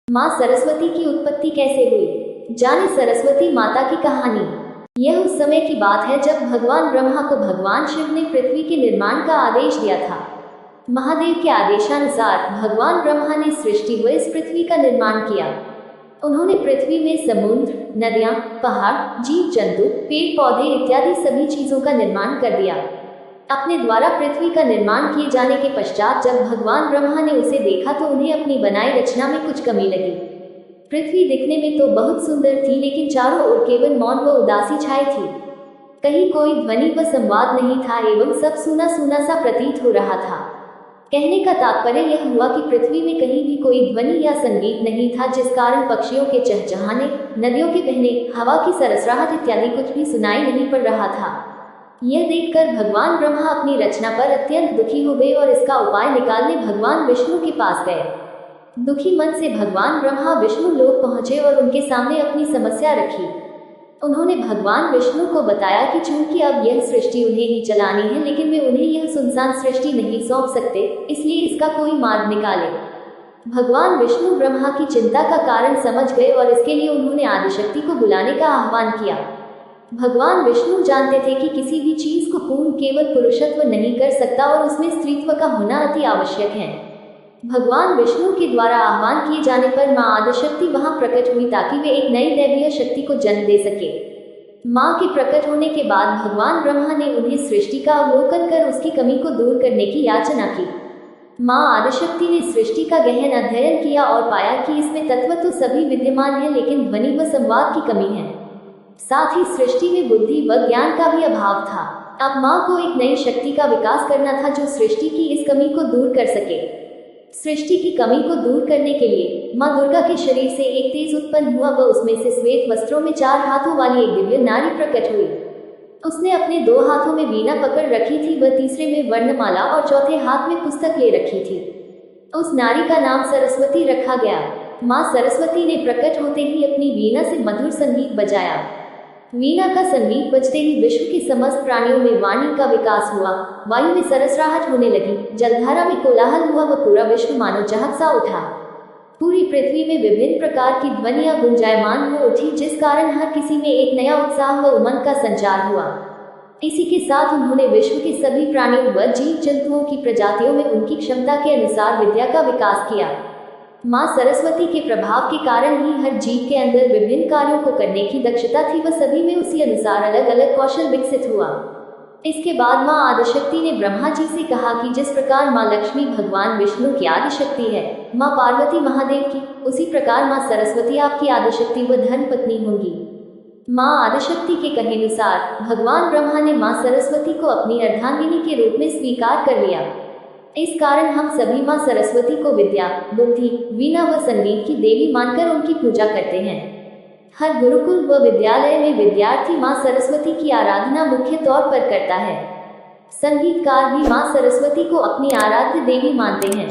माँ सरस्वती की उत्पत्ति कैसे हुई? जाने सरस्वती माता की कहानी। यह उस समय की बात है जब भगवान ब्रह्मा को भगवान शिव ने पृथ्वी के निर्माण का आदेश दिया था। महादेव के आदेशानुसार भगवान ब्रह्मा ने सृष्टि व इस पृथ्वी का निर्माण किया। उन्होंने पृथ्वी में समुद्र, नदियां, पहाड़, जीव जंतु, पेड़ पौधे इत्यादि सभी चीजों का निर्माण कर दिया। अपने द्वारा पृथ्वी का निर्माण किए जाने के पश्चात जब भगवान ब्रह्मा ने उसे देखा तो उन्हें अपनी बनाई रचना में कुछ कमी लगी। पृथ्वी दिखने में तो बहुत सुंदर थी, लेकिन चारों ओर केवल मौन व उदासी छाई थी। कहीं कोई ध्वनि व संवाद नहीं था एवं सब सूना सूना सा प्रतीत हो रहा था। कहने का तात्पर्य यह हुआ कि पृथ्वी में कहीं भी कोई ध्वनि या संगीत नहीं था, जिस कारण पक्षियों के चहचहाने, नदियों के बहने, हवा की सरसराहट इत्यादि कुछ भी सुनाई नहीं पड़ रहा था। यह देखकर भगवान ब्रह्मा अपनी रचना पर अत्यंत दुखी हो गए और इसका उपाय निकालने भगवान विष्णु के पास गए। दुखी मन से भगवान ब्रह्मा विष्णु लोक पहुंचे और उनके सामने अपनी समस्या रखी। उन्होंने भगवान विष्णु को बताया कि चूंकि अब यह सृष्टि उन्हें ही चलानी है, लेकिन वे उन्हें यह सुनसान सृष्टि नहीं सौंप सकते, इसलिए इसका कोई मार्ग निकाले। भगवान विष्णु ब्रह्मा की चिंता का कारण समझ गए और इसके लिए उन्होंने आदिशक्ति को बुलाने का आह्वान किया। भगवान विष्णु जानते थे कि किसी भी चीज को पूर्ण केवल पुरुषत्व नहीं कर सकता और उसमें स्त्रीत्व का होना अति आवश्यक है। भगवान विष्णु के द्वारा आह्वान किए जाने पर मां आदिशक्ति वहां प्रकट हुई ताकि वे एक नई दैवीय शक्ति को जन्म दे सके। मां के प्रकट होने के बाद भगवान ब्रह्मा ने उन्हें सृष्टि का अवलोकन कर उसकी कमी को दूर करने की याचना की। मां आदिशक्ति ने सृष्टि का गहन अध्ययन किया और पाया कि इसमें तत्व तो सभी विद्यमान है, लेकिन ध्वनि व संवाद की कमी है। साथ ही सृष्टि में बुद्धि व ज्ञान का भी अभाव था। अब मां को एक नई शक्ति का विकास करना था जो सृष्टि की इस कमी को दूर कर सके। सृष्टि की कमी को दूर करने के लिए मां दुर्गा के शरीर से एक तेज उत्पन्न हुआ व उसमें से श्वेत वस्त्रों में 4 हाथों वाली एक दिव्य नारी प्रकट हुई। उसने अपने 2 हाथों में वीणा पकड़ रखी थी व तीसरे में वर्णमाला और चौथे हाथ में पुस्तक ले रखी थी। उस नारी का नाम सरस्वती रखा गया। मां सरस्वती ने प्रकट होते ही अपनी वीणा से मधुर संगीत बजाया। वीणा का संगीत बजते ही विश्व के समस्त प्राणियों में वाणी का विकास हुआ। वायु में सरसराहट होने लगी, जलधारा में कोलाहल हुआ व पूरा विश्व मानो चहक सा उठा। पूरी पृथ्वी में विभिन्न प्रकार की ध्वनियां गुंजायमान हो उठी, जिस कारण हर किसी में एक नया उत्साह व उमंग का संचार हुआ। इसी के साथ उन्होंने विश्व के सभी प्राणियों व जीव जंतुओं की प्रजातियों में उनकी क्षमता के अनुसार विद्या का विकास किया। मां सरस्वती के प्रभाव के कारण ही हर जीव के अंदर विभिन्न कार्यों को करने की दक्षता थी व सभी में उसी अनुसार अलग अलग कौशल विकसित हुआ। इसके बाद मां आदिशक्ति ने ब्रह्मा जी से कहा कि जिस प्रकार मां लक्ष्मी भगवान विष्णु की आदिशक्ति है, मां पार्वती महादेव की, उसी प्रकार मां सरस्वती आपकी आदिशक्ति व धर्म पत्नी होंगी। मां आदिशक्ति के कहेनुसार भगवान ब्रह्मा ने मां सरस्वती को अपनी अर्धांगिनी के रूप में स्वीकार कर लिया। इस कारण हम सभी मां सरस्वती को विद्या, बुद्धि, वीणा व संगीत की देवी मानकर उनकी पूजा करते हैं। हर गुरुकुल व विद्यालय में विद्यार्थी मां सरस्वती की आराधना मुख्य तौर पर करता है। संगीतकार भी मां सरस्वती को अपनी आराध्य देवी मानते हैं।